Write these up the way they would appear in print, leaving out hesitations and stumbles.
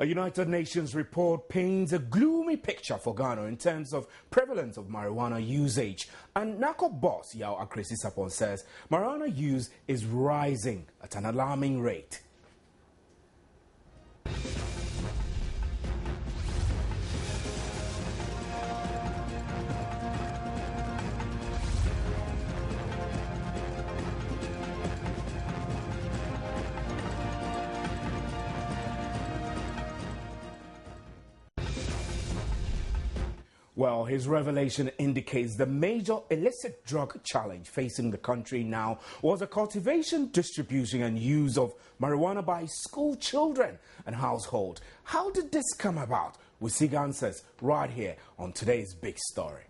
A United Nations report paints a gloomy picture for Ghana in terms of prevalence of marijuana usage. And NACO boss Yao Akresi Sapon says marijuana use is rising at an alarming rate. Well, his revelation indicates the major illicit drug challenge facing the country now was the cultivation, distribution and use of marijuana by school children and households. How did this come about? We seek answers right here on today's big story.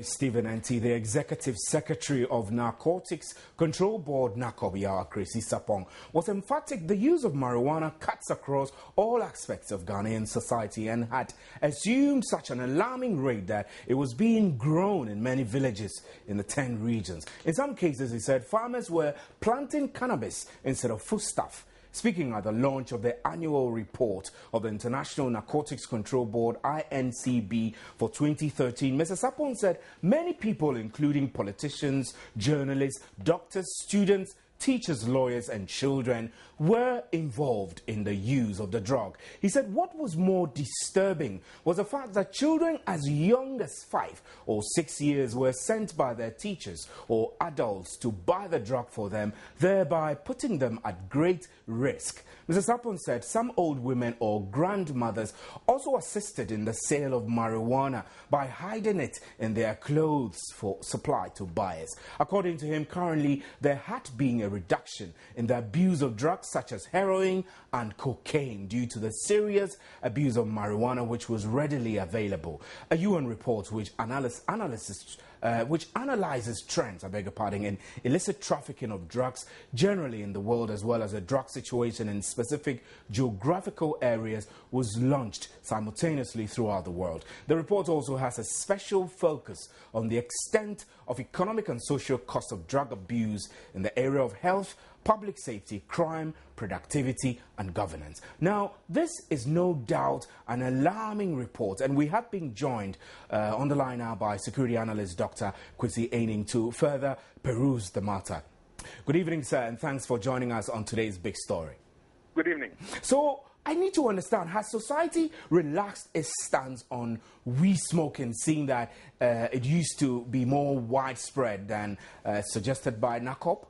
Stephen Enti, the Executive Secretary of Narcotics Control Board, NACO, Yao Akresi Sapon, was emphatic the use of marijuana cuts across all aspects of Ghanaian society and had assumed such an alarming rate that it was being grown in many villages in the 10 regions. In some cases, he said, farmers were planting cannabis instead of foodstuff. Speaking at the launch of the annual report of the International Narcotics Control Board, INCB, for 2013, Mr. Sapon said many people, including politicians, journalists, doctors, students, teachers, lawyers and children were involved in the use of the drug. He said what was more disturbing was the fact that children as young as 5 or 6 years were sent by their teachers or adults to buy the drug for them, thereby putting them at great risk. Mr. Sapon said some old women or grandmothers also assisted in the sale of marijuana by hiding it in their clothes for supply to buyers. According to him, currently there had been a reduction in the abuse of drugs such as heroin and cocaine due to the serious abuse of marijuana which was readily available. A UN report which analyzes trends, in illicit trafficking of drugs generally in the world as well as the drug situation in specific geographical areas was launched simultaneously throughout the world. The report also has a special focus on the extent of economic and social cost of drug abuse in the area of health, public safety, crime, productivity and governance. Now, this is no doubt an alarming report, and we have been joined on the line now by security analyst Dr. Kwesi Aining to further peruse the matter. Good evening, sir, and thanks for joining us on today's big story. Good evening. So, I need to understand, has society relaxed its stance on weed smoking, seeing that it used to be more widespread than suggested by NACOP?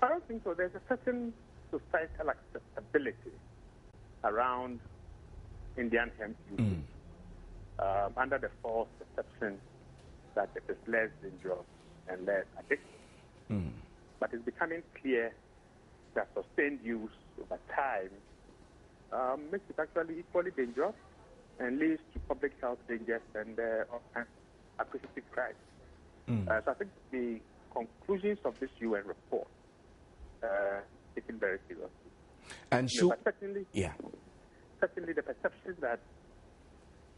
I don't think so. There's a certain societal acceptability around Indian hemp use under the false perception that it is less dangerous and less addictive. But it's becoming clear that sustained use over time makes it actually equally dangerous and leads to public health dangers and all kinds of acquisitive crimes. So I think the conclusions of this UN report taken very seriously. And but certainly the perception that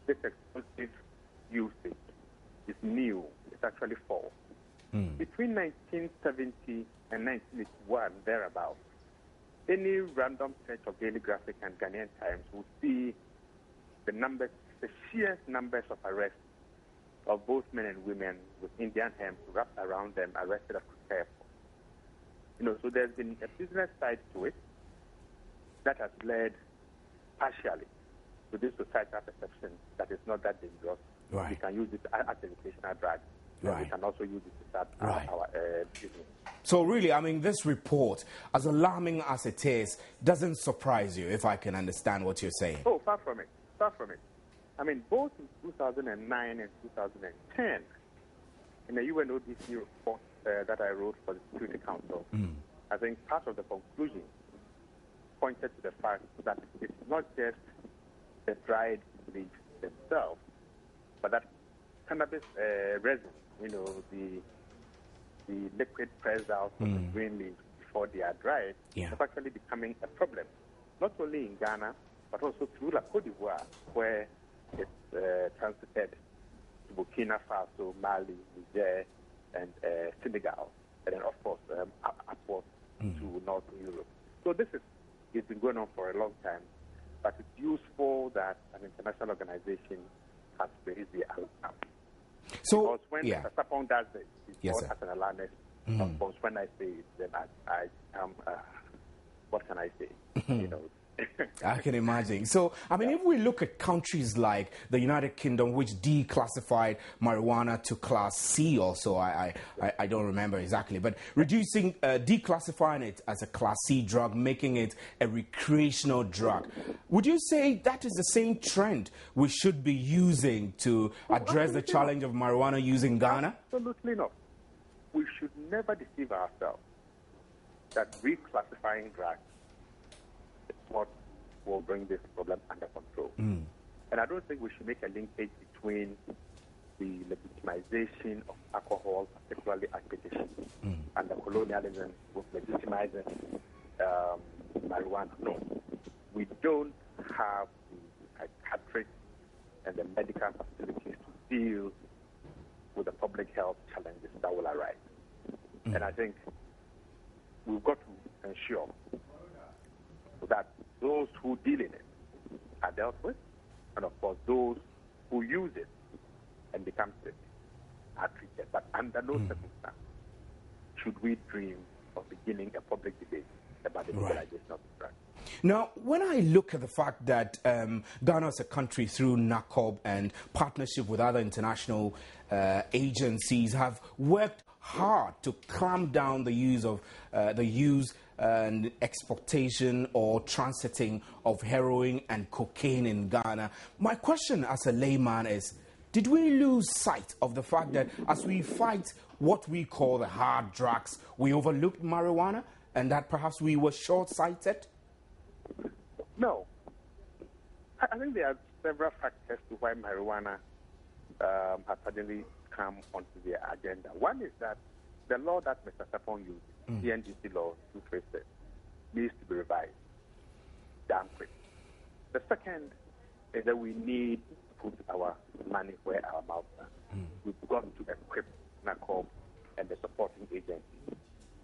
this explosive usage is new is actually false. Between 1970 and 1981, thereabouts, any random search of Daily Graphic and Ghanaian Times will see the sheer numbers of arrests of both men and women with Indian hemp wrapped around them arrested at Kuta Airport. So there's been a business side to it that has led partially to this societal perception that it's not that dangerous. Right. We can use it as a recreational drug. Right. We can also use it to start our business. So really, this report, as alarming as it is, doesn't surprise you, if I can understand what you're saying. Oh, far from it. Far from it. Both in 2009 and 2010, in the UNODC report that I wrote for the Security Council, I think part of the conclusion pointed to the fact that it's not just the dried leaves themselves, but that cannabis resin, the liquid pressed out from the green leaves before they are dried, is actually becoming a problem, not only in Ghana, but also through La Côte d'Ivoire, where it's transited to Burkina Faso, Mali, Niger, and Senegal, and then, of course, upwards to Northern Europe. So it's been going on for a long time, but it's useful that an international organization has raised the alarm. So, because when Mr. Sapong does it, it's called as an alarmist. Of course, when I say it, then I am, what can I say? You know. I can imagine. So, I mean, if we look at countries like the United Kingdom, which declassified marijuana to Class C also, I don't remember exactly, but reducing, declassifying it as a Class C drug, making it a recreational drug. Would you say that is the same trend we should be using to address the challenge of marijuana use in Ghana? Absolutely not. We should never deceive ourselves that reclassifying drugs is what will bring this problem under control. And I don't think we should make a linkage between the legitimization of alcohol, particularly acquisition, and the colonialism with legitimizing marijuana. No. We don't have the psychiatric and the medical facilities to deal with the public health challenges that will arise. And I think we've got to ensure that those who deal in it are dealt with, and of course those who use it and become sick are treated. But under no circumstance should we dream of beginning a public debate about the legalization of the drug. Now, when I look at the fact that Ghana as a country through NACOB and partnership with other international agencies have worked hard to clamp down the use and exportation or transiting of heroin and cocaine in Ghana. My question as a layman is, did we lose sight of the fact that as we fight what we call the hard drugs, we overlooked marijuana and that perhaps we were short-sighted? No. I think there are several factors to why marijuana has suddenly come onto the agenda. One is that the law that Mr. Sapong used, the NGC law 236, needs to be revised damn quick. The second is that we need to put our money where our mouths are. We've got to equip NACOB and the supporting agencies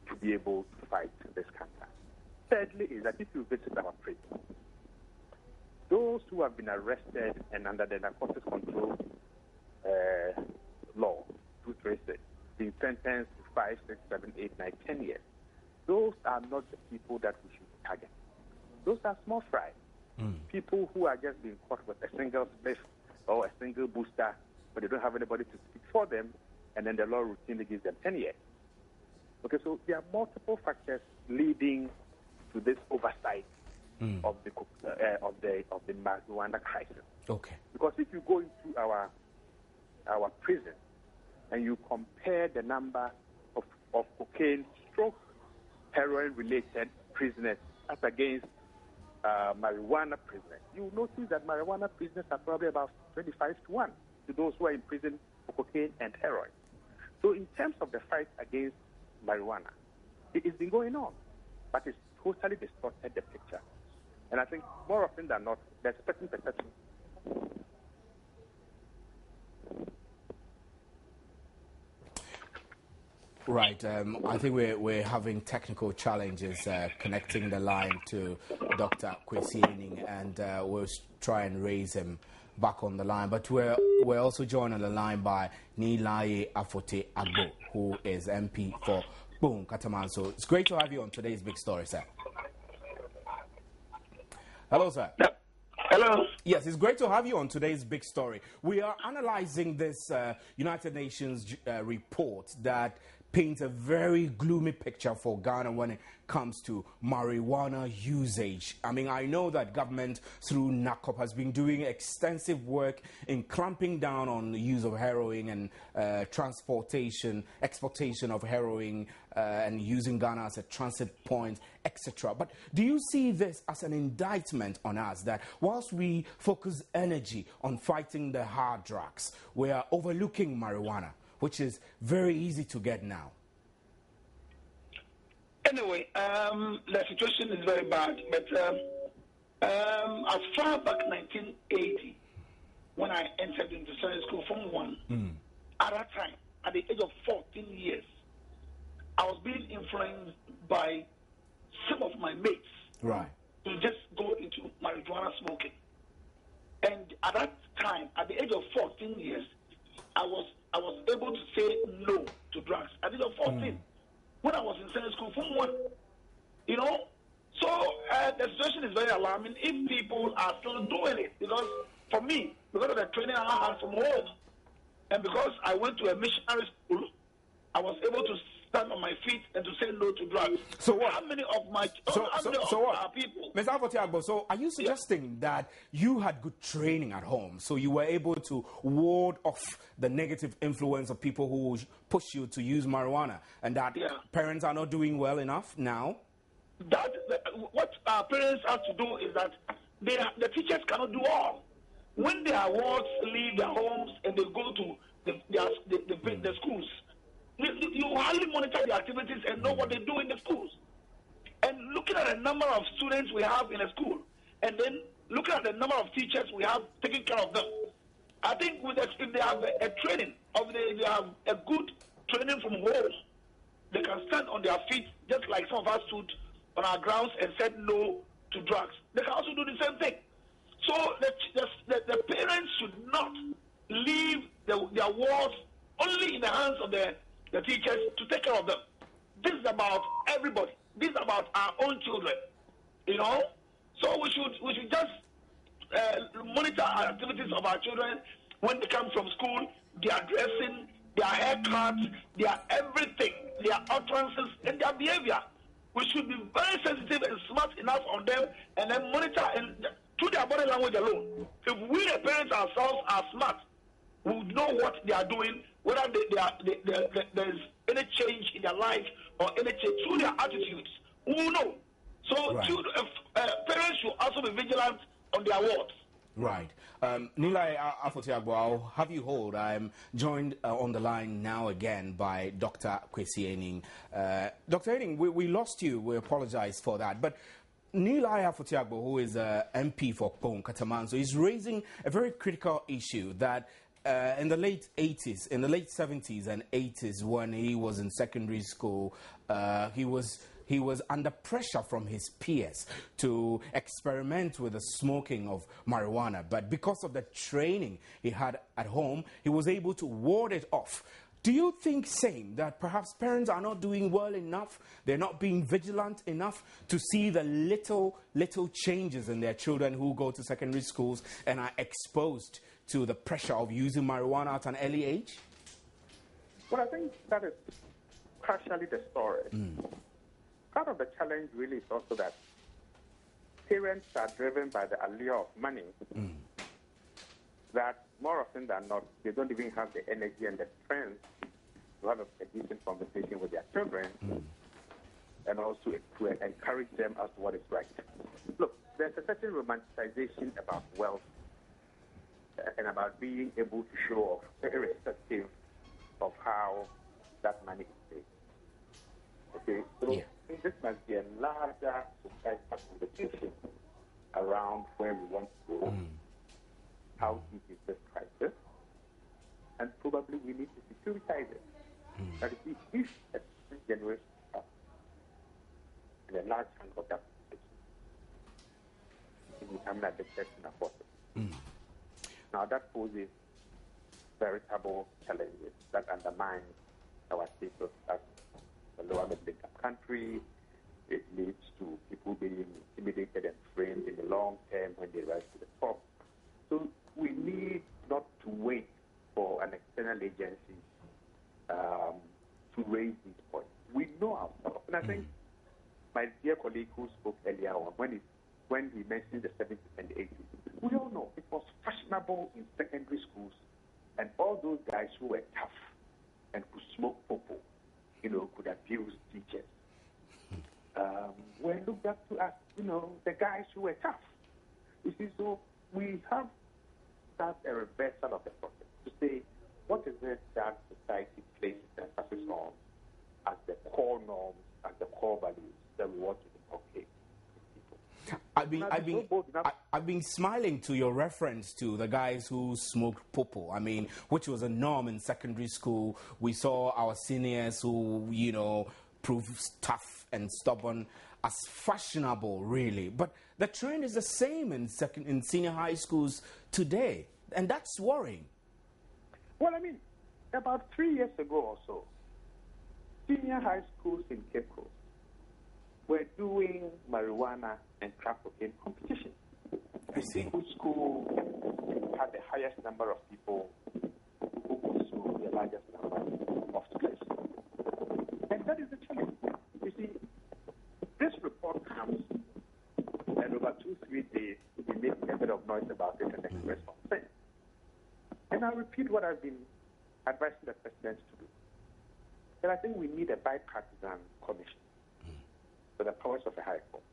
to be able to fight this cancer. Thirdly is that if you visit our prisons, those who have been arrested and under the narcotics control law 236, being sentenced to 5, 6, 7, 8, 9, 10 years, those are not the people that we should target. Those are small fry. People who are just being caught with a single spliff or a single booster, but they don't have anybody to speak for them, and then the law routinely gives them 10 years. Okay, so there are multiple factors leading to this oversight of the marijuana crisis. Okay. Because if you go into our prison and you compare the number of cocaine stroke heroin related prisoners as against marijuana prisoners, you will notice that marijuana prisoners are probably about 25 to 1 to those who are in prison for cocaine and heroin. So in terms of the fight against marijuana, it's been going on, but it's totally distorted the picture. And I think more often than not, there's a certain perception. Right. I think we're having technical challenges connecting the line to Dr. Kwesi Ening, and we'll try and raise him back on the line. But we're also joined on the line by Nilaye Afote Agbo, who is MP for Boom Kataman. So it's great to have you on today's Big Story, sir. Hello, sir. Hello. Yes, it's great to have you on today's Big Story. We are analyzing this United Nations report that paints a very gloomy picture for Ghana when it comes to marijuana usage. I mean, I know that government through NACOP has been doing extensive work in clamping down on the use of heroin and exportation of heroin and using Ghana as a transit point, etc. But do you see this as an indictment on us that whilst we focus energy on fighting the hard drugs, we are overlooking marijuana, which is very easy to get now? Anyway, the situation is very bad, but as far back 1980, when I entered into Sunday school Form 1, at that time, at the age of 14 years, I was being influenced by some of my mates to just go into marijuana smoking. And at that time, at the age of 14 years, I was able to say no to drugs. At the age of 14, when I was in Sunday school Form 1, you know. So the situation is very alarming if people are still doing it. Because for me, because of the training I had from home, and because I went to a missionary school, I was able to stand on my feet and to say no to drugs. So what? How many of my what? People? Ms. Afotiagbo, so are you suggesting that you had good training at home, so you were able to ward off the negative influence of people who push you to use marijuana, and that parents are not doing well enough now? What our parents have to do is that the teachers cannot do all. When their wards leave their homes and they go to the schools, you hardly monitor the activities and know what they do in the schools. And looking at the number of students we have in a school, and then looking at the number of teachers we have taking care of them, I think if they have a training, or they have a good training from home, they can stand on their feet just like some of us stood on our grounds and said no to drugs. They can also do the same thing. So the parents should not leave their wards only in the hands of the teachers to take care of them. This is about everybody. This is about our own children, you know. So we should just monitor our activities of our children when they come from school, their dressing, their haircuts, their everything, their utterances, and their behavior. We should be very sensitive and smart enough on them, and then monitor and through their body language alone. If we, the parents ourselves, are smart, we would know what they are doing, whether there's any change in their life or any change through their attitudes. We will know. So parents should also be vigilant on their words. Right. Nilai Afotiagbo, I'll have you hold. I'm joined on the line now again by Dr. Kwesi Ening. Dr. Ening, we lost you. We apologize for that. But Nilai Afotiagbo, who is MP for Kpong Katamanso, is raising a very critical issue that in the late 80s, in the late 70s and 80s, when he was in secondary school, he was under pressure from his peers to experiment with the smoking of marijuana. But because of the training he had at home, he was able to ward it off. Do you think, same, that perhaps parents are not doing well enough? They're not being vigilant enough to see the little changes in their children who go to secondary schools and are exposed to the pressure of using marijuana at an early age? Well, I think that is partially the story. Part of the challenge really is also that parents are driven by the allure of money, that more often than not, they don't even have the energy and the strength to have a decent conversation with their children and also to encourage them as to what is right. Look, there's a certain romanticization about wealth and about being able to show off, irrespective of how that money is paid. Okay, so I think this must be a larger societal conversation around where we want to go, how deep is this crisis, and probably we need to securitize it. That is, if a generation comes, and a large chunk of that population will become addicted to narcotics. Now that poses veritable challenges that undermine our status as a lower middle income country. It leads to people being intimidated and framed in the long term when they rise to the top. So we need not to wait for an external agency to raise these points. We know ourselves. And I think my dear colleague who spoke earlier on, when he mentioned the 70s and the 80s, we all know it was fashionable in secondary schools, and all those guys who were tough and could smoke popo, could abuse teachers, were looked up to as, the guys who were tough. You see, so we have that a reversal of the process to say, what is it that society places emphasis on as the core norms, as the core values? I've been smiling to your reference to the guys who smoked popo. I mean, which was a norm in secondary school. We saw our seniors who, proved tough and stubborn as fashionable, really. But the trend is the same in senior high schools today, and that's worrying. Well, I mean, about 3 years ago or so, senior high schools in Cape Coast were doing marijuana and crack cocaine competition. I see. Which school had the highest number of people who could smoke the largest number of students? And that is the challenge. You see, this report comes, and over 2-3 days, we make a bit of noise about it and express concern. And I'll repeat what I've been advising the president to do. And I think we need a bipartisan commission for the powers of the High Court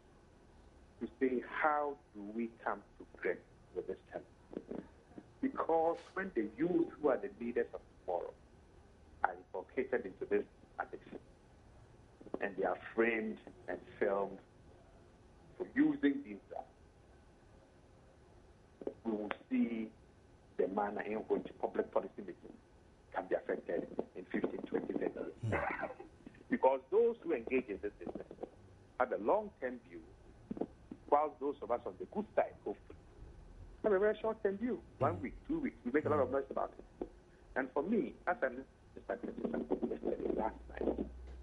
to say, how do we come to grips with this challenge? Because when the youth who are the leaders of tomorrow are inculcated into this addiction, and they are framed and filmed for using these drugs, we will see the manner in which public policy making can be affected in 15, 20, 30 years. Because those who engage in this business have a long-term view, whilst those of us on the good side, hopefully, have a very short-term view. 1 week, 2 weeks, we make a lot of noise about it. And for me, as I listened to Mr. yesterday, last night,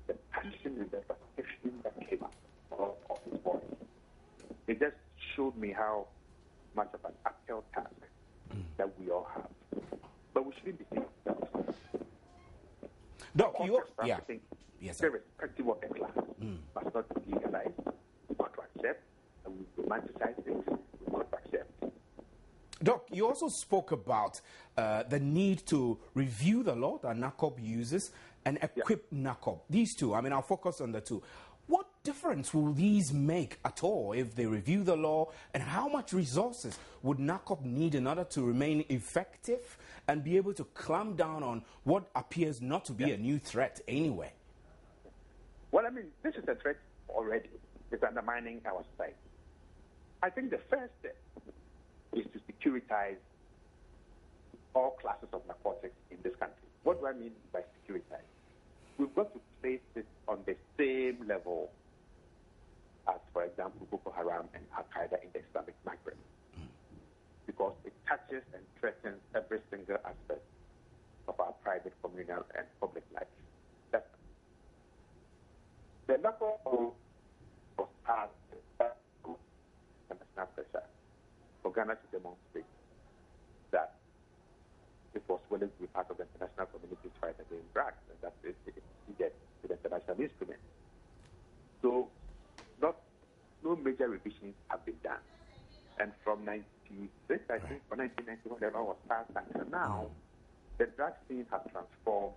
the passion and the frustration that came up of his voice, it just showed me how much of an uphill task that we all have. But we shouldn't be saying that. Doc, yes, irrespective of the class, must not be legalized, not to accept, and we romanticize things, not to accept. Doc, you also spoke about the need to review the law that NACOB uses and equip NACOB. These two, I mean, I'll focus on the two. What difference will these make at all if they review the law, and how much resources would NACOB need in order to remain effective and be able to clamp down on what appears not to be a new threat anyway? Well, I mean, this is a threat already. It's undermining our society. I think the first step is to securitize all classes of narcotics in this country. What do I mean by securitize? We've got to place it on the same level as, for example, Boko Haram and Al-Qaeda in the Islamic Maghreb. Because it touches and threatens every single aspect of our private, communal, and public life. That's the number of was passed international pressure for Ghana to demonstrate that it was willing to be part of the international community's fight against drugs, and that it needed with international instruments. So, no major revisions have been done. And from 1996, I think, or 1991, the law was passed until now, the drug scene has transformed.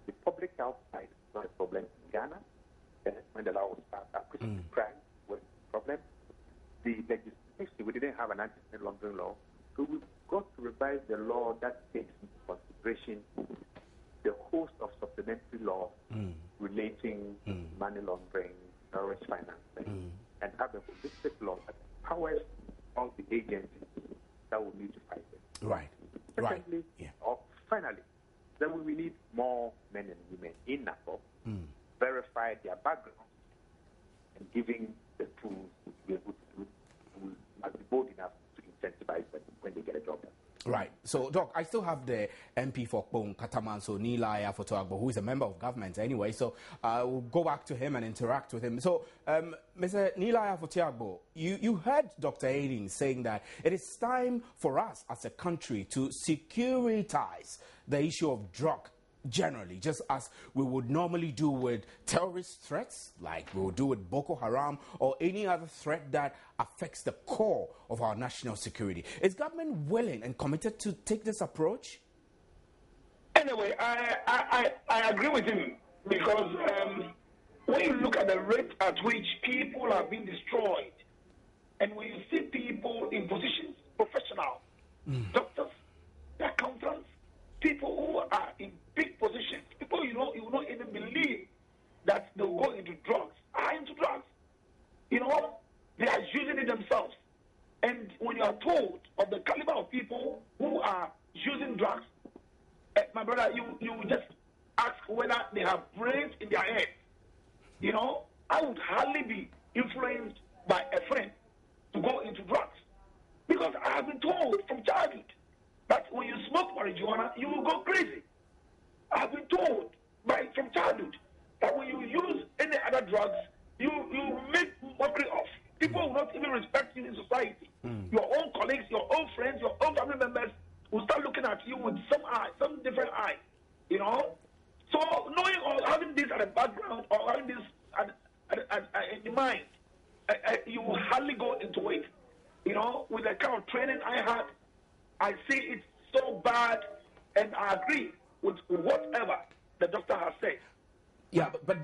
The public health side is not a problem in Ghana. And when the law was passed, acquisition crime was a problem. The legislation, we didn't have an anti-money laundering law, so we've got to revise the law that takes into consideration the host of supplementary laws relating money laundering, terrorist financing, and have a holistic law that empowers all the agencies that will need to fight it. Right. Secondly, or finally, then we need more men and women in NACOB, verify their backgrounds, and giving the tools to be able to do, we must be bold enough to incentivize them when they get a job done. Right. So, Doc, I still have the MP for Kpong Kataman, so Nilaya Fotoagbo, who is a member of government anyway. So, we'll go back to him and interact with him. So, Mr. Nilaya Fotoagbo, you heard Dr. Aiden saying that it is time for us as a country to securitize the issue of drug generally, just as we would normally do with terrorist threats, like we would do with Boko Haram or any other threat that affects the core of our national security. Is government willing and committed to take this approach? Anyway, I agree with him, because when you look at the rate at which people are being destroyed, and when you see people in positions, professional, doctors, accountants, people who are in big positions, people you will not even believe that they'll go into drugs, are into drugs. You know, using drugs, my brother, you just ask whether they have brains in their head. You know, I would hardly be influenced by a friend to go into drugs. Because I have been told from childhood that when you smoke marijuana, you will go crazy. I have been told from childhood that when you use any other drugs, you make mockery of. People will not even respect you in society. Your own colleagues, your own friends, your own family members will start looking at you with some different eye. You know? So knowing or having this at the background or having this in the mind, you will hardly go into it. You know, with the kind of training I had, I see it's so bad, and I agree with whatever the doctor has said. Yeah, but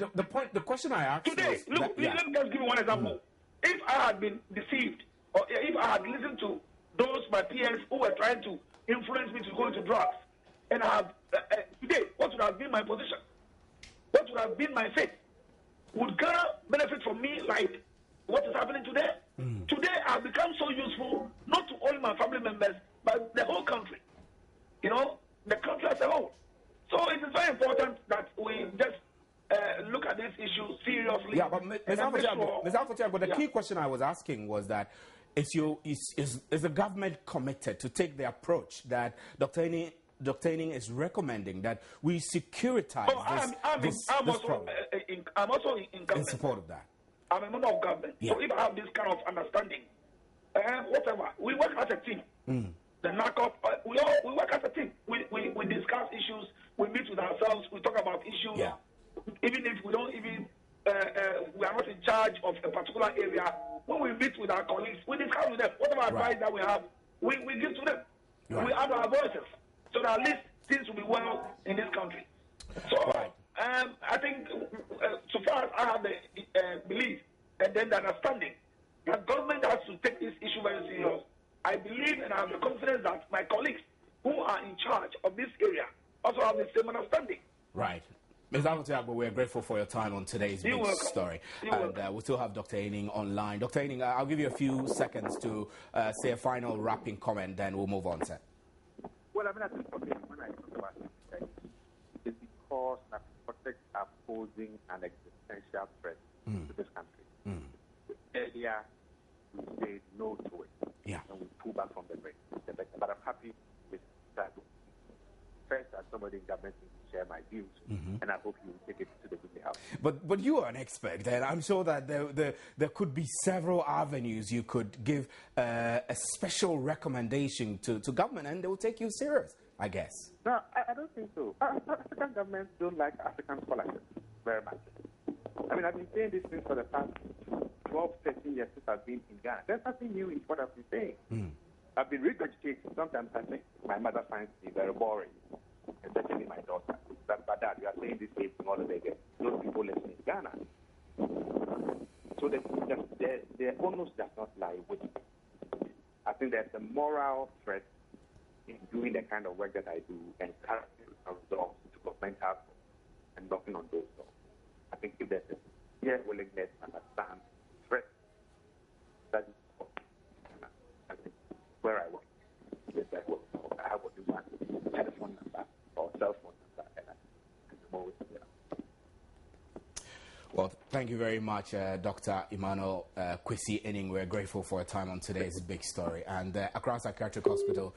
the question I asked today, was let me just give you one example. If I had been deceived, or if I had listened to those my peers who were trying to influence me to go into drugs, and I have today, what would have been my position? What would have been my fate? Would Ghana benefit from me like what is happening today? Today, I've become so useful, not to only my family members, but the whole country. You know, the country as a whole. So it is very important that we just look at this issue seriously. Yeah, but Ms. Alpha, the key question I was asking was that is the government committed to take the approach that Dr. Ening is recommending, that we securitize this problem? I'm also in government. In support of that. I'm a member of government. Yeah. So if I have this kind of understanding, whatever, we work as a team. The knock-up, we work as a team. We discuss issues, we meet with ourselves, we talk about issues. Yeah. Even if we don't even, we are not in charge of a particular area, when we meet with our colleagues, we discuss with them. Whatever advice that we have, we give to them. Right. We add our voices, so that at least things will be well in this country. So I think, so far as I have the belief and then the understanding that government has to take this issue very serious, I believe and I have the confidence that my colleagues who are in charge of this area also have the same understanding. Right. Ms. Alpha, we are grateful for your time on today's big story. And we still have Dr. Ening online. Dr. Ening, I'll give you a few seconds to say a final wrapping comment, then we'll move on, sir. Well, I mean, I think when I talk about this, it's because narcotics are posing an existential threat to this country. Earlier, we said no to it, and we pull back from the brink. But I'm happy with that. First, as somebody in government, to share my views, and I hope you will take it to the Whitney House. But you are an expert, and I'm sure that there could be several avenues you could give a special recommendation to government, and they will take you serious, I guess. No, I don't think so. African governments don't like African scholarship very much. I mean, I've been saying these things for the past 12, 13 years since I've been in Ghana. There's nothing new in what I've been saying. I've been regurgitating. Sometimes I think my mother finds me very boring, especially my daughter. But Dad, you are saying this same thing all over again. Those people live in Ghana. So the onus does not lie with me. I think there's a moral threat in doing the kind of work that I do and carrying results to governmental and knocking on those doors. I think if there's a clear willingness to understand threat, that is I think where I work. Yes, I have a one telephone number or cell phone number, and I'm always there. Well, thank you very much, Dr. Emmanuel Kwesi Ening. We're grateful for your time on today's big story. And Accra Psychiatric Hospital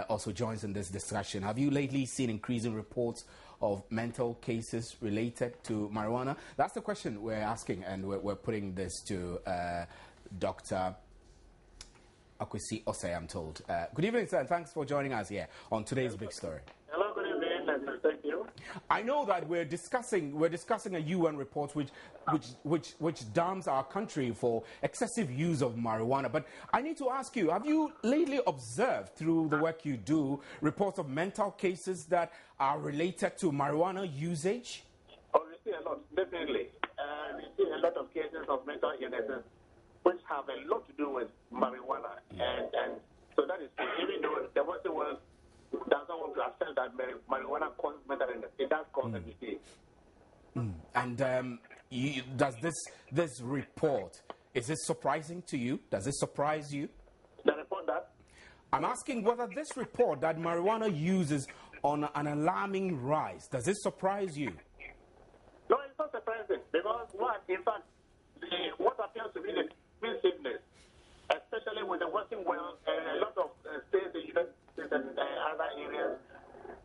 also joins in this discussion. Have you lately seen increasing reports of mental cases related to marijuana? That's the question we're asking, and we're putting this to Dr. Akwesi Osei, I'm told. Good evening, sir, and thanks for joining us here on today's big story. Hello, good evening, and thank you. I know that we're discussing a UN report which damns our country for excessive use of marijuana. But I need to ask you, have you lately observed through the work you do reports of mental cases that are related to marijuana usage? Oh, we see a lot, definitely. We see a lot of cases of mental illnesses which have a lot to do with marijuana. And so that is, even though the Western world doesn't want to accept that marijuana causes mental illness, it does cause a disease. And does this report, is this surprising to you? Does it surprise you? The report that? I'm asking whether this report that marijuana use is on an alarming rise. Does this surprise you? No, it's not surprising because in fact, what appears to be the pervasiveness, especially with the Western world, a lot of states, the United States and other areas,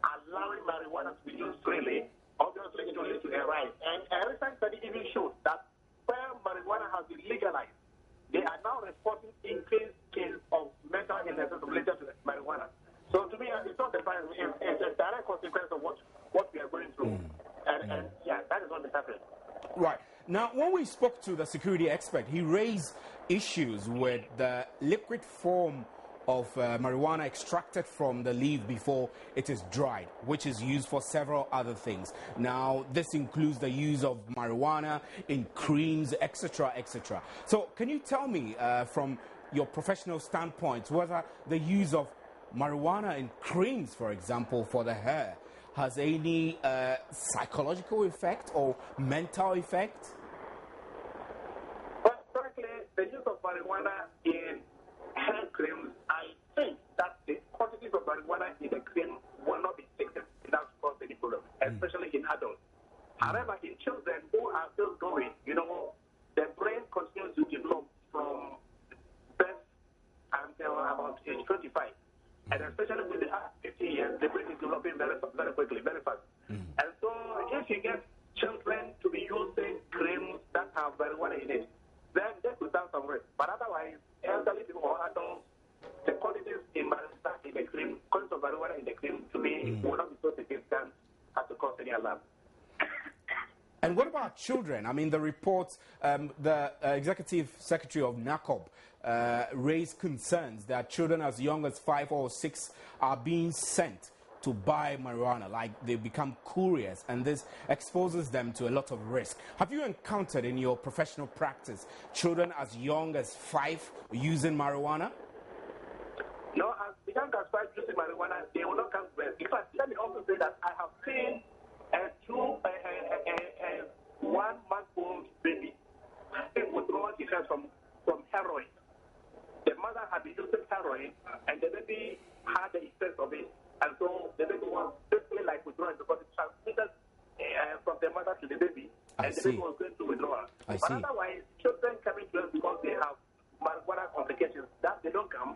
allowing marijuana to be used freely, obviously it will lead to a rise. And a recent study even showed that where marijuana has been legalized, they are now reporting increased case of mental illnesses related to marijuana. So to me, it's not surprising. It's a direct consequence of what we are going through. And yeah, that is what is happening. Right. Now, when we spoke to the security expert, he raised issues with the liquid form of marijuana extracted from the leaf before it is dried, which is used for several other things. Now, this includes the use of marijuana in creams, etc., etc. So, can you tell me from your professional standpoint whether the use of marijuana in creams, for example, for the hair, has any psychological effect or mental effect? Well, frankly, the use of marijuana in hair creams, I think that the quantities of marijuana in the cream will not be taken enough to cause any problem, especially in adults. However, in children who are still growing, the brain continues to develop from birth until about age 25. And especially with the 50 years, the brain is developing very, very quickly, very fast. And so if you get children to be using creams that have marijuana in it, then they could have some risk. But otherwise, elderly people or adults, the quantities in the cream, quantities of marijuana in the cream, to me, will not be so significant as to cause any alarm. And what about children? I mean, the reports, the executive secretary of NACOB raised concerns that children as young as 5 or 6 are being sent to buy marijuana, like they become couriers, and this exposes them to a lot of risk. Have you encountered in your professional practice children as young as 5 using marijuana? No, as young as 5 using marijuana, they will not come to us. In fact, let me also say that I have seen a 1-month-old baby withdrawal effects from heroin. The mother had been using heroin, and the baby had the effects of it. And so the baby was basically like withdrawal because it transmitted from the mother to the baby, and the baby was going through withdrawal. But otherwise, children coming to us because they have marijuana complications, that they don't come.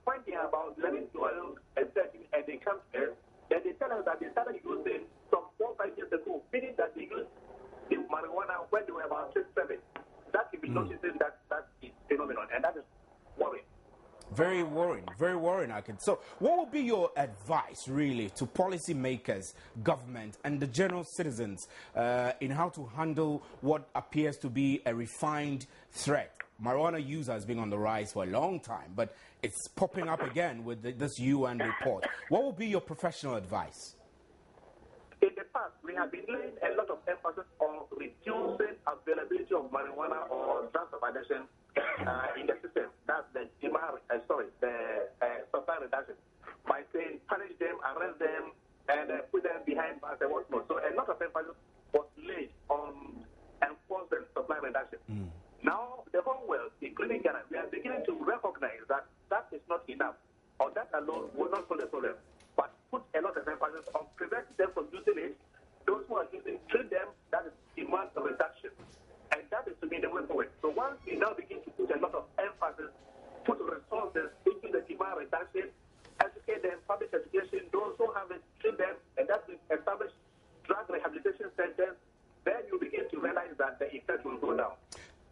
When they are about 11, 12, and 13, and they come to us, then they tell us that they started using some 4 or 5 years ago, meaning that they used the marijuana when they were about 6, 7. That will be noticing that is phenomenon, and that is worrying. Very worrying, I can. So, what would be your advice, really, to policymakers, government, and the general citizens in how to handle what appears to be a refined threat? Marijuana use has been on the rise for a long time, but it's popping up again with this UN report. What would be your professional advice? In the past, we have been laying a lot of emphasis on reducing availability of marijuana or drugs of addiction in the system. That's the supply reduction. By saying punish them, arrest them, and put them behind bars and whatnot. So a lot of emphasis was laid on enforcement supply reduction. Now, the whole world, including Ghana, we are beginning to recognize that that is not enough, or that alone will not solve the problem, but put a lot of emphasis on preventing them from using it. Those who are using, treat them, that is demand reduction. And that is to me the way forward. So once we now begin to put a lot of emphasis, put resources into the demand reduction, educate them, public education, those who have it, treat them, and that will establish drug rehabilitation centers, then you begin to realize that the effect will go down.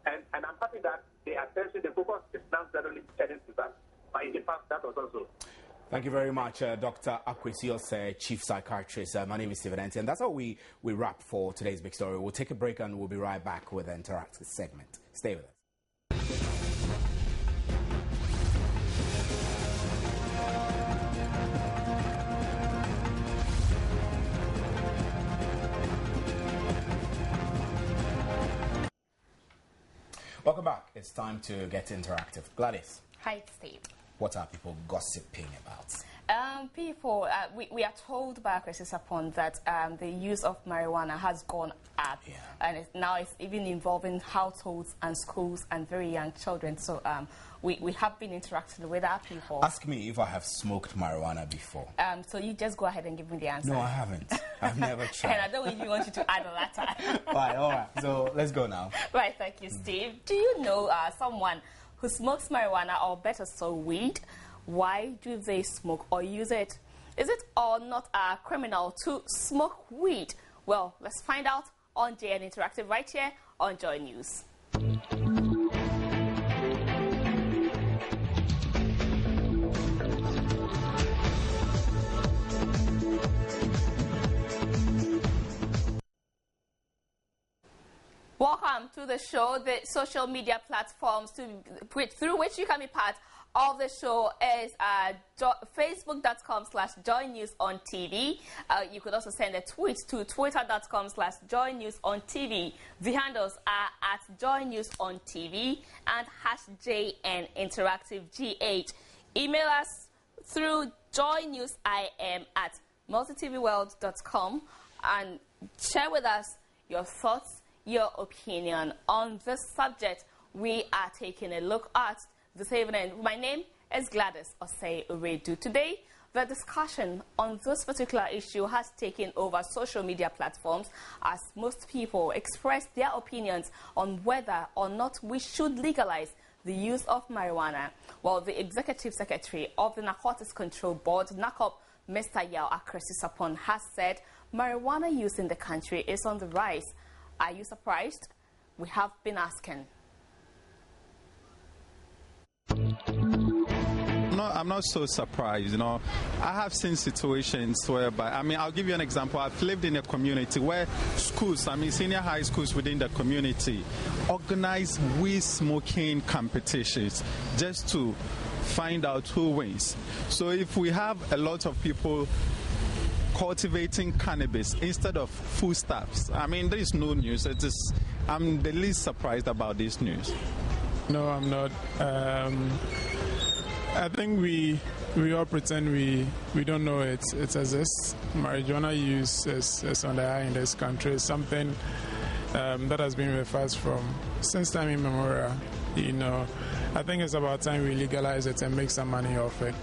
And I'm happy that the attention, the focus is now suddenly turning to that. But in the past, that was also. Thank you very much, Dr. Osei, Chief Psychiatrist. My name is Stephen Ente, and that's how we wrap for today's big story. We'll take a break and we'll be right back with the interactive segment. Stay with us. Welcome back. It's time to get interactive. Gladys. Hi, Steve. What are people gossiping about? We are told by Chris Sapon that the use of marijuana has gone up, and now it's even involving households and schools and very young children. So we have been interacting with our people. Ask me if I have smoked marijuana before. So you just go ahead and give me the answer. No, I haven't. I've never tried. And I don't even want you to add the latter. All right. So let's go now. Right, thank you, Steve. Do you know someone who smokes marijuana, or better so weed? Why do they smoke or use it? Is it or not a criminal to smoke weed? Well, let's find out on JN Interactive right here on Joy News. Welcome to the show. The social media platforms through which you can be part of the show is facebook.com/joynewsontv. You could also send a tweet to twitter.com/joynewsontv. The handles are at joynewsontv and #JNInteractiveGH. Email us through joynewsim@multitvworld.com and share with us your thoughts, your opinion on this subject we are taking a look at this evening. My name is Gladys Osei Uredu. Today, the discussion on this particular issue has taken over social media platforms as most people express their opinions on whether or not we should legalize the use of marijuana. Well, the Executive Secretary of the Narcotics Control Board, NACOP, Mr. Yao Akresi Sapon, has said marijuana use in the country is on the rise. Are you surprised? We have been asking. No, I'm not so surprised. You know, I have seen situations whereby, I'll give you an example. I've lived in a community where schools, senior high schools within the community organize weed smoking competitions just to find out who wins. So if we have a lot of people cultivating cannabis instead of foodstuffs, there is no news. I'm the least surprised about this news. No, I'm not. I think we all pretend we don't know it exists. Marijuana use is on the high in this country. It's something that has been with us since time immemorial. I think it's about time we legalize it and make some money off it.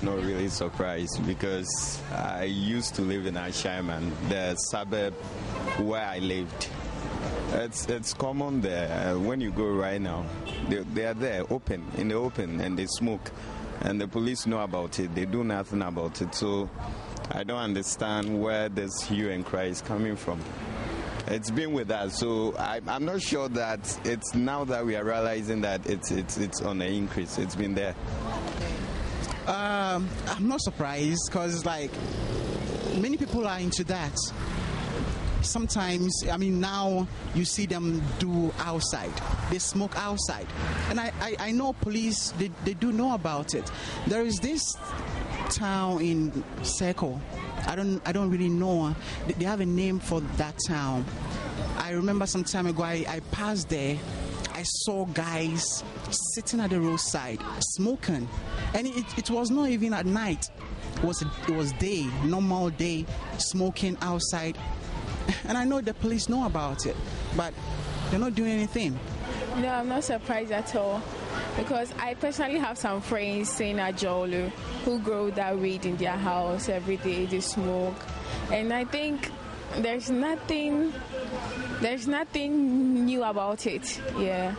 Not really surprised because I used to live in Ashaiman, the suburb where I lived. It's common there. When you go right now, they are there in the open and they smoke, and the police know about it. They do nothing about it. So I don't understand where this hue and cry is coming from. It's been with us, so I'm not sure that it's now that we are realizing that it's on the increase. It's been there. I'm not surprised because many people are into that. Sometimes, now you see them do outside. They smoke outside. And I know police, they do know about it. There is this town in Circle. I don't really know. They have a name for that town. I remember some time ago I passed there. I saw guys sitting at the roadside smoking. And it was not even at night. It was day, normal day, smoking outside. And I know the police know about it, but they're not doing anything. No, I'm not surprised at all, because I personally have some friends in Ajolu who grow that weed in their house every day. They smoke, and I think there's nothing new about it. Yeah.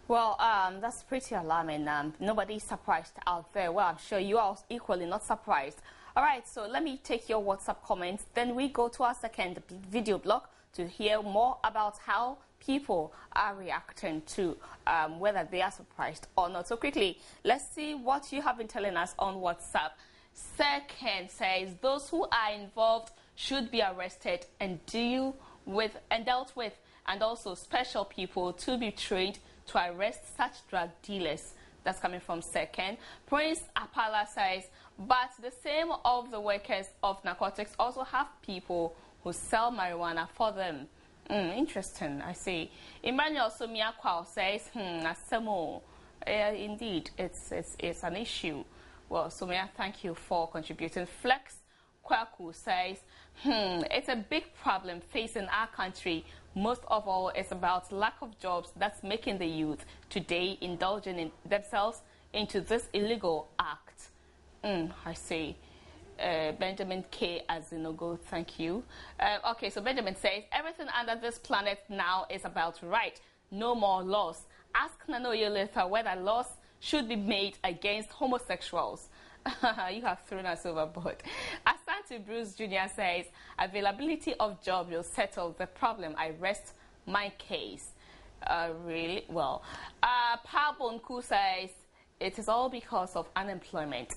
Well, that's pretty alarming. Nobody's surprised out there. Well, I'm sure you are equally not surprised. All right, so let me take your WhatsApp comments. Then we go to our second video blog to hear more about how people are reacting to whether they are surprised or not. So quickly, let's see what you have been telling us on WhatsApp. Second says those who are involved should be arrested and dealt with, and also special people to be trained to arrest such drug dealers. That's coming from Second. Prince Apala says, but the same of the workers of narcotics also have people who sell marijuana for them. Interesting, I see. Emmanuel Sumiakwao says, Asemo. Indeed, it's an issue. Well, Sumia, thank you for contributing. Flex Kwaku says, it's a big problem facing our country. Most of all, it's about lack of jobs that's making the youth today indulging in themselves into this illegal act. I see. Benjamin K. Azinogo, thank you. Okay, so Benjamin says, everything under this planet now is about right. No more laws. Ask Nanoye Letha whether laws should be made against homosexuals. You have thrown us overboard. Asante Bruce Jr. says, availability of job will settle the problem. I rest my case. Really? Well, Pabonku says, it is all because of unemployment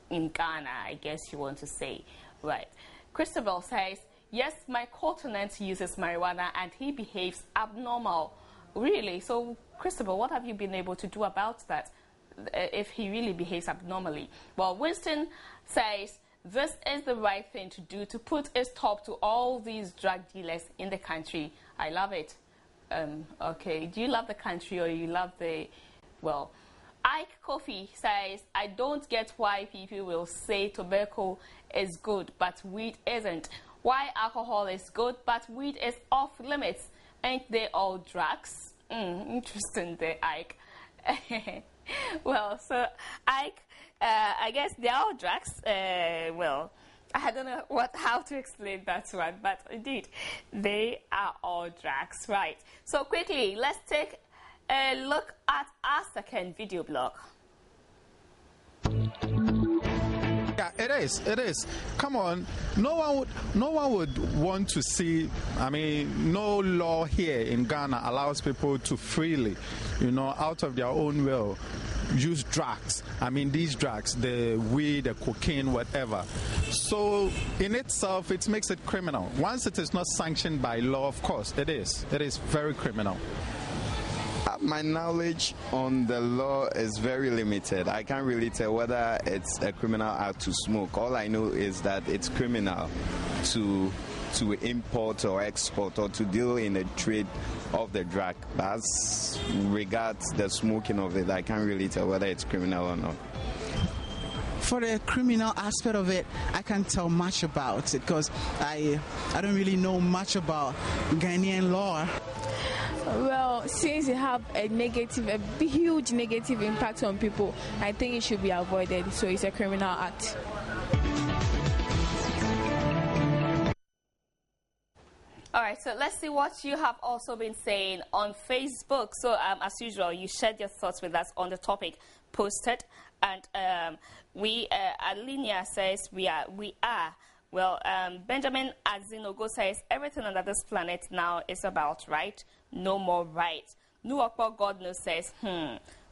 in Ghana, I guess you want to say. Right. Christabel says, yes, my co-tenant uses marijuana and he behaves abnormal. Really? So, Christabel, what have you been able to do about that? If he really behaves abnormally. Well, Winston says this is the right thing to do to put a stop to all these drug dealers in the country. I love it. Okay, do you love the country or you love the... Well, Ike Kofi says, I don't get why people will say tobacco is good but weed isn't. Why alcohol is good but weed is off limits. Ain't they all drugs? Interesting there, Ike. Well, so Ike, I guess they're all drugs. Well, I don't know how to explain that one, but indeed, they are all drugs, right? So quickly, let's take a look at our second video blog. Yeah, it is. Come on, no one would want to see. I mean, no law here in Ghana allows people to freely, out of their own will, use drugs. I mean, these drugs, the weed, the cocaine, whatever. So, in itself, it makes it criminal. Once it is not sanctioned by law, of course, it is. It is very criminal. My knowledge on the law is very limited. I can't really tell whether it's a criminal act to smoke. All I know is that it's criminal to import or export or to deal in the trade of the drug. As regards the smoking of it, I can't really tell whether it's criminal or not. For the criminal aspect of it, I can't tell much about it because I don't really know much about Ghanaian law. Well, since it have a huge negative impact on people, I think it should be avoided. So it's a criminal act. All right, so let's see what you have also been saying on Facebook. So as usual, you shared your thoughts with us on the topic posted, and Alinia says we are. Well, Benjamin Azinogo says everything under this planet now is about right, no more right. Nuokpo Godno says,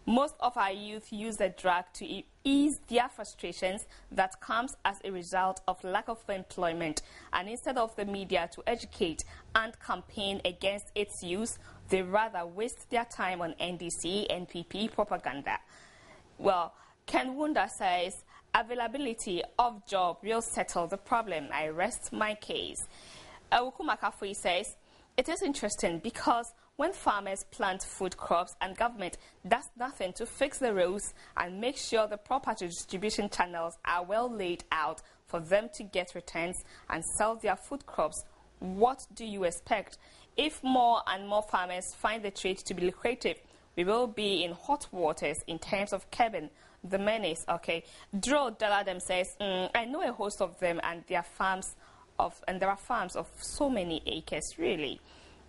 most of our youth use the drug to ease their frustrations that comes as a result of lack of employment. And instead of the media to educate and campaign against its use, they rather waste their time on NDC, NPP propaganda. Well, Ken Wunda says, availability of job will settle the problem. I rest my case. Awukuma Kafui says, it is interesting because when farmers plant food crops and government does nothing to fix the roads and make sure the proper distribution channels are well laid out for them to get returns and sell their food crops, what do you expect? If more and more farmers find the trade to be lucrative, we will be in hot waters in terms of curbing the menace. Okay, Dro Daladem says, I know a host of them, and there are farms of so many acres. Really,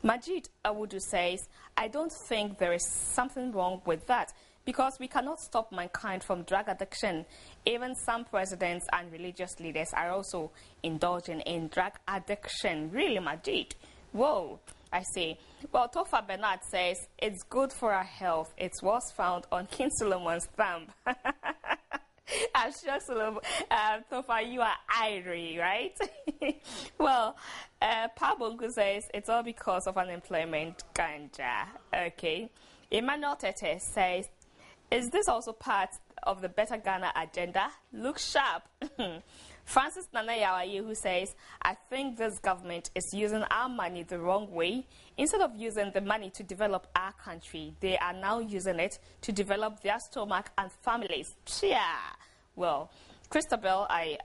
Majid Awudu says, I don't think there is something wrong with that because we cannot stop mankind from drug addiction. Even some presidents and religious leaders are also indulging in drug addiction. Really, Majid? Whoa. I see. Well, Tofa Bernard says, it's good for our health. It was found on King Solomon's thumb. I'm sure, Tofa, you are irie, right? Well, Pabongu says, it's all because of unemployment, ganja. Okay. Emmanuel Tete says, is this also part of the Better Ghana agenda? Look sharp. Francis Nanayawaye, who says, I think this government is using our money the wrong way. Instead of using the money to develop our country, they are now using it to develop their stomach and families. Chia! Well, Christabel, I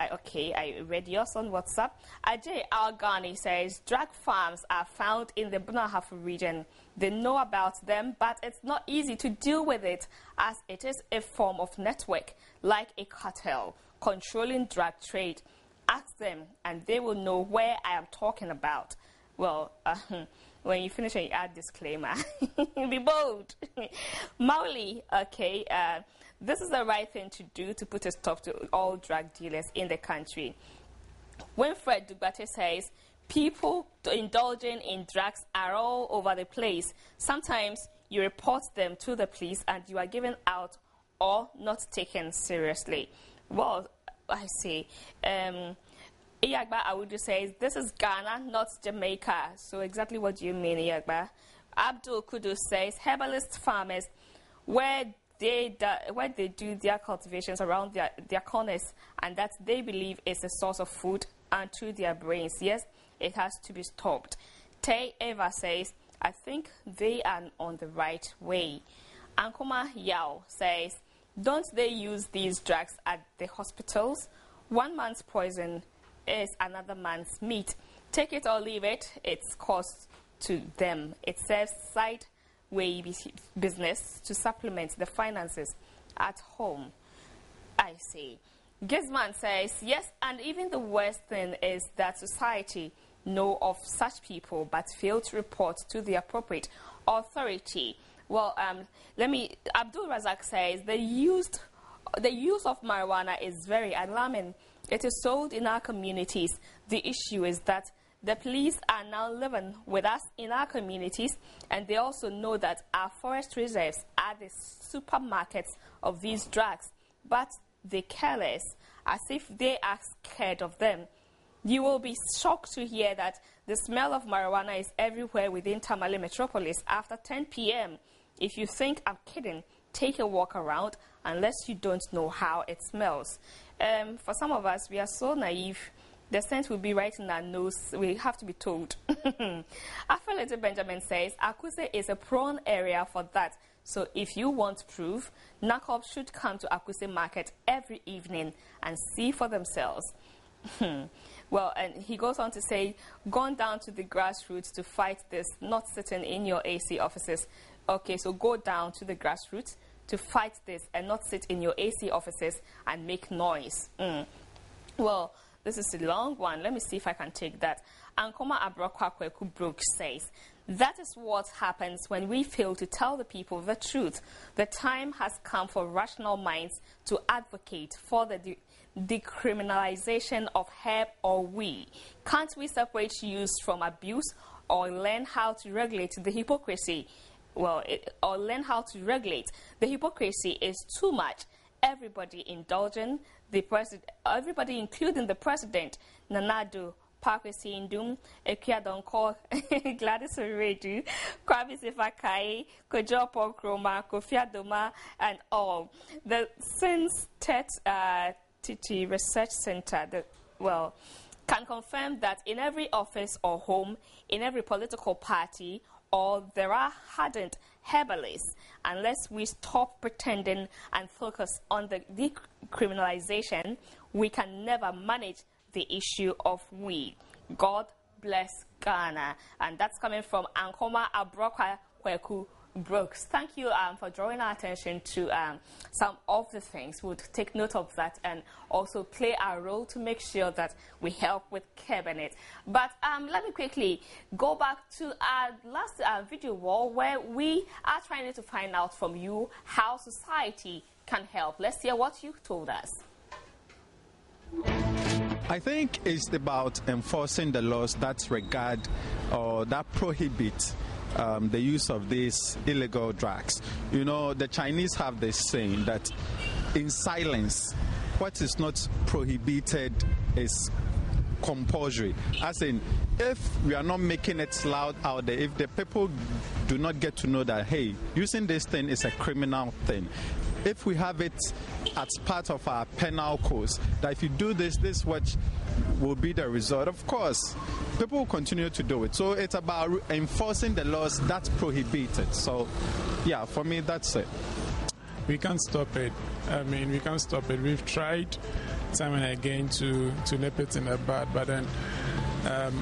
read yours on WhatsApp. Ajay Algani says, drug farms are found in the Bunahafu region. They know about them, but it's not easy to deal with it as it is a form of network, like a cartel, controlling drug trade. Ask them, and they will know where I am talking about. Well, when you finish, you add disclaimer. Be bold. Mauli, okay, this is the right thing to do to put a stop to all drug dealers in the country. Winfred Dugbate says, people indulging in drugs are all over the place. Sometimes you report them to the police and you are given out or not taken seriously. Well, I see. Iyagba Awudu says, this is Ghana, not Jamaica. So exactly what do you mean, Iyagba? Abdul Kudu says, herbalist farmers, where they do their cultivations around their corners, and that they believe is a source of food and to their brains. Yes, it has to be stopped. Tay Eva says, I think they are on the right way. Ankoma Yao says, don't they use these drugs at the hospitals? One man's poison is another man's meat. Take it or leave it, it's cost to them. It serves side way business to supplement the finances at home. I see. Gizman says, yes, and even the worst thing is that society know of such people but fail to report to the appropriate authority. Well, Abdul Razak says, the use of marijuana is very alarming. It is sold in our communities. The issue is that the police are now living with us in our communities, and they also know that our forest reserves are the supermarkets of these drugs, but they care less, as if they are scared of them. You will be shocked to hear that the smell of marijuana is everywhere within Tamale Metropolis after 10 p.m. If you think I'm kidding, take a walk around, unless you don't know how it smells. For some of us, we are so naive. The scent will be right in our nose. We have to be told. Afelete Benjamin says, Akuse is a prone area for that. So if you want proof, NACOP should come to Akuse Market every evening and see for themselves. Well, and he goes on to say, gone down to the grassroots to fight this, not sitting in your AC offices. Okay, so go down to the grassroots to fight this and not sit in your AC offices and make noise. Well, this is a long one. Let me see if I can take that. Ankoma Abrokwaku Brooks says, that is what happens when we fail to tell the people the truth. The time has come for rational minds to advocate for the decriminalization of herb or weed. Can't we separate use from abuse or learn how to regulate the hypocrisy? Well, or learn how to regulate. The hypocrisy is too much. Everybody indulging the president, everybody including the president, Nanado, Parkwesi Indum, Ekiadonko, Gladys Oredu, Kwame Sefakai, Kojopo Kroma, Kofi Adoma, and all. The Since Titi Research Center, can confirm that in every office or home, in every political party, or there are hardened herbalists. Unless we stop pretending and focus on the decriminalization, we can never manage the issue of weed. God bless Ghana. And that's coming from Ankoma Abrokwaku Brooks. Thank you for drawing our attention to some of the things. We'll take note of that and also play our role to make sure that we help with cabinet. But let me quickly go back to our last video wall where we are trying to find out from you how society can help. Let's hear what you told us. I think it's about enforcing the laws that regard or that prohibit the use of these illegal drugs. You know, the Chinese have this saying that in silence, what is not prohibited is compulsory. As in, if we are not making it loud out there, if the people do not get to know that, hey, using this thing is a criminal thing, if we have it as part of our penal course, that if you do this, this what will be the result, of course, people will continue to do it. So it's about enforcing the laws that prohibit it. So, yeah, for me, that's it. We can't stop it. I mean, we can't stop it. We've tried time and again to nip it in the bud, but then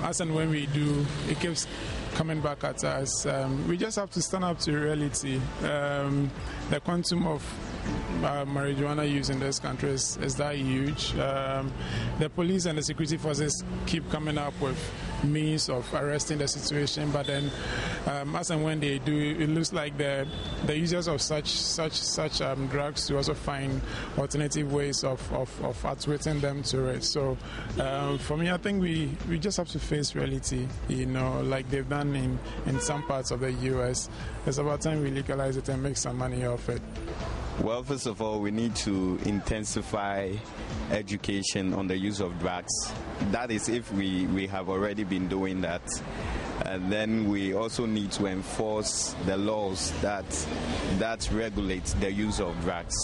as and when we do, it keeps coming back at us. We just have to stand up to reality. The quantum of marijuana use in this country is that huge. The police and the security forces keep coming up with means of arresting the situation, but then as and when they do, it looks like the users of such drugs to also find alternative ways of outwitting them to it. So for me, I think we just have to face reality, like they've done in some parts of the US. It's about time we legalize it and make some money off it. Well, first of all, we need to intensify education on the use of drugs. That is if we have already been doing that. And then we also need to enforce the laws that regulate the use of drugs.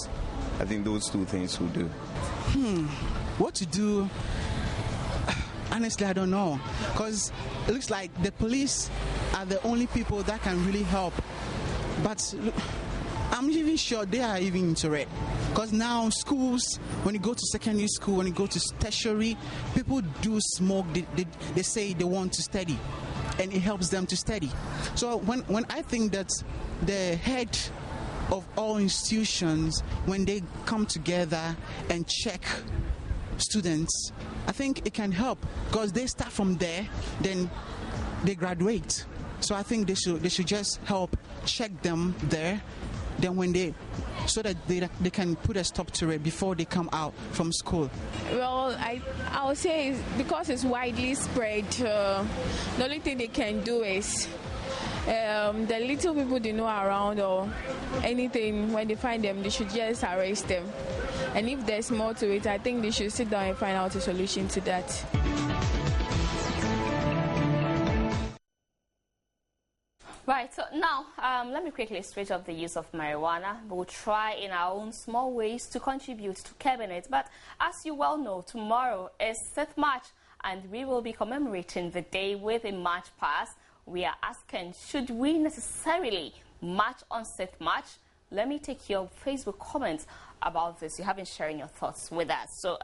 I think those two things will do. What to do? Honestly, I don't know. Because it looks like the police are the only people that can really help. But I'm even sure they are even into it. Because now schools, when you go to secondary school, when you go to tertiary, people do smoke. They say they want to study, and it helps them to study. So when I think that the head of all institutions, when they come together and check students, I think it can help, because they start from there, then they graduate. So I think they should just help check them there. Then so that they can put a stop to it before they come out from school. Well, I would say because it's widely spread, the only thing they can do is the little people they know around or anything, when they find them, they should just arrest them. And if there's more to it, I think they should sit down and find out a solution to that. Right, so now let me quickly straight up the use of marijuana. We'll try in our own small ways to contribute to curbing it. But as you well know, tomorrow is 6th March and we will be commemorating the day with a march past. We are asking, should we necessarily march on 6th March? Let me take your Facebook comments about this. You have been sharing your thoughts with us. So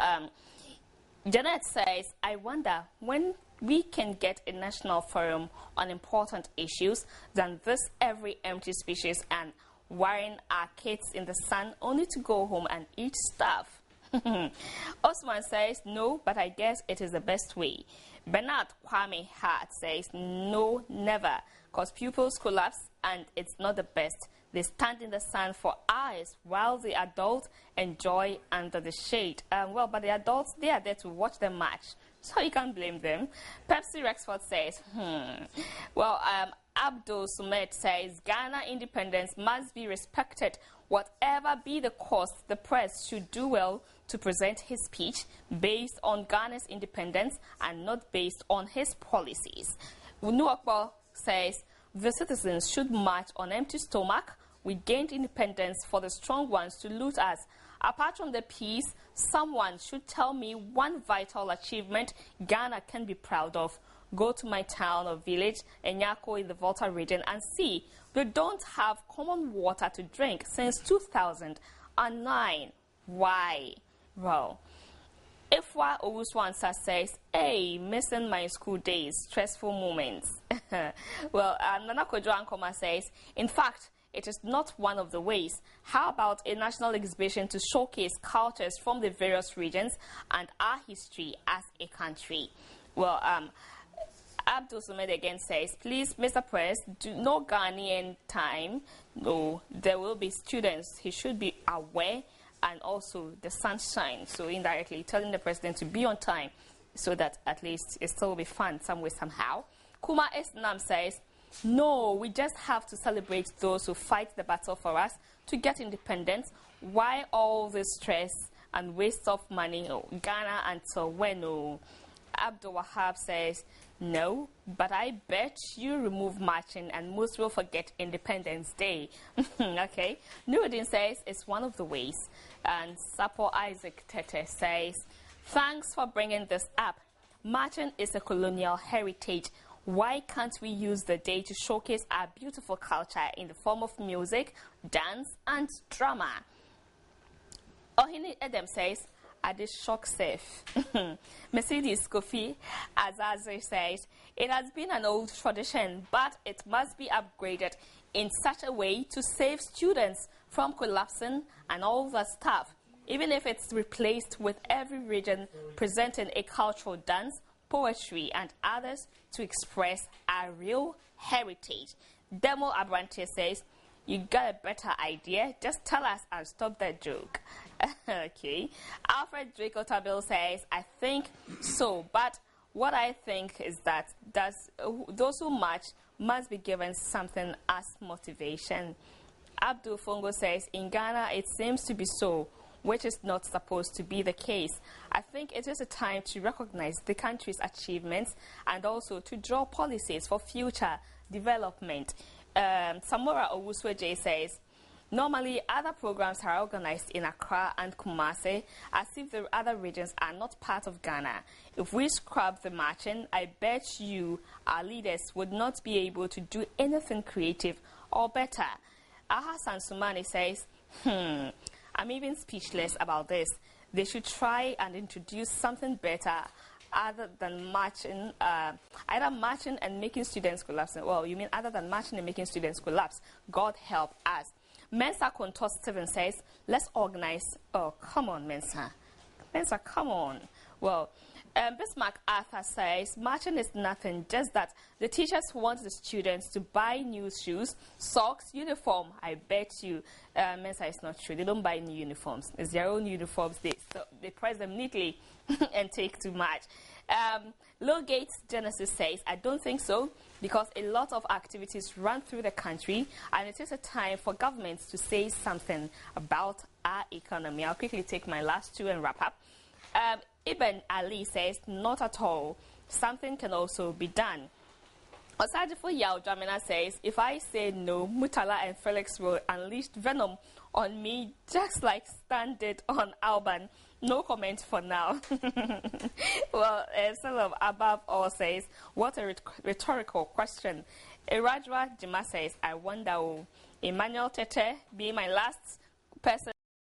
Janet says, I wonder when we can get a national forum on important issues than this every empty speeches and wiring our kids in the sun only to go home and eat stuff. Osman says, no, but I guess it is the best way. Bernard Kwame Hart says, no, never, because pupils collapse and it's not the best. They stand in the sun for hours while the adults enjoy under the shade. Well, but the adults, they are there to watch the match, so you can't blame them. Pepsi Rexford says, Well, Abdul Sumet says, Ghana independence must be respected. Whatever be the cost, the press should do well to present his speech based on Ghana's independence and not based on his policies. Unuakwa says, the citizens should march on empty stomach. We gained independence for the strong ones to loot us. Apart from the peace, someone should tell me one vital achievement Ghana can be proud of. Go to my town or village, Enyako in the Volta region, and see we don't have common water to drink since 2009. Why? Well, Ifwa Owuswansa says, hey, missing my school days, stressful moments. Well, Nana Kojo Ankoma says, in fact, it is not one of the ways. How about a national exhibition to showcase cultures from the various regions and our history as a country? Well, Abdul Sumed again says, please, Mr. Press, do no Ghanaian time. No, there will be students. He should be aware, and also the sunshine. So indirectly telling the president to be on time so that at least it still will be fun some way, somehow. Kuma S. Nam says, no, we just have to celebrate those who fight the battle for us to get independence. Why all this stress and waste of money? Oh, Ghana until when? Oh. Abdul Wahab says, no, but I bet you remove marching and most will forget Independence Day. Okay. Nuruddin says it's one of the ways. And Sapo Isaac Tete says, thanks for bringing this up. Marching is a colonial heritage. Why can't we use the day to showcase our beautiful culture in the form of music, dance, and drama? Ohini Edem says, Adi shock safe. Mercedes Kofi Azaze says, it has been an old tradition, but it must be upgraded in such a way to save students from collapsing and all the stuff, even if it's replaced with every region presenting a cultural dance, poetry, and others to express our real heritage. Demo Abrante says, you got a better idea, just tell us and stop that joke. Okay. Alfred Draco Tabil says, I think so, but what I think is that those who march must be given something as motivation. Abdul Fongo says, in Ghana it seems to be so, which is not supposed to be the case. I think it is a time to recognize the country's achievements and also to draw policies for future development. Samora Owusweje says, normally other programs are organized in Accra and Kumasi as if the other regions are not part of Ghana. If we scrub the marching, I bet you our leaders would not be able to do anything creative or better. Ahasan Sumani says, I'm even speechless about this. They should try and introduce something better other than marching, either marching and making students collapse. Well, you mean other than marching and making students collapse. God help us. Mensa Kontos Steven says, let's organize. Oh, come on, Mensa. Mensa, come on. Well, Bismarck Arthur says, marching is nothing, just that the teachers want the students to buy new shoes, socks, uniform. I bet you, Mensa, is not true. They don't buy new uniforms. It's their own uniforms. They press them neatly and take to march. Low Gates Genesis says, I don't think so, because a lot of activities run through the country, and it is a time for governments to say something about our economy. I'll quickly take my last two and wrap up. Ibn Ali says, not at all. Something can also be done. Osajifo Yao Jamina says, if I say no, Mutala and Felix will unleash venom on me just like Stan did on Alban. No comment for now. Well, some of above all says, what a rhetorical question. Irajwa Jima says, I wonder, Emmanuel Tete, be my last person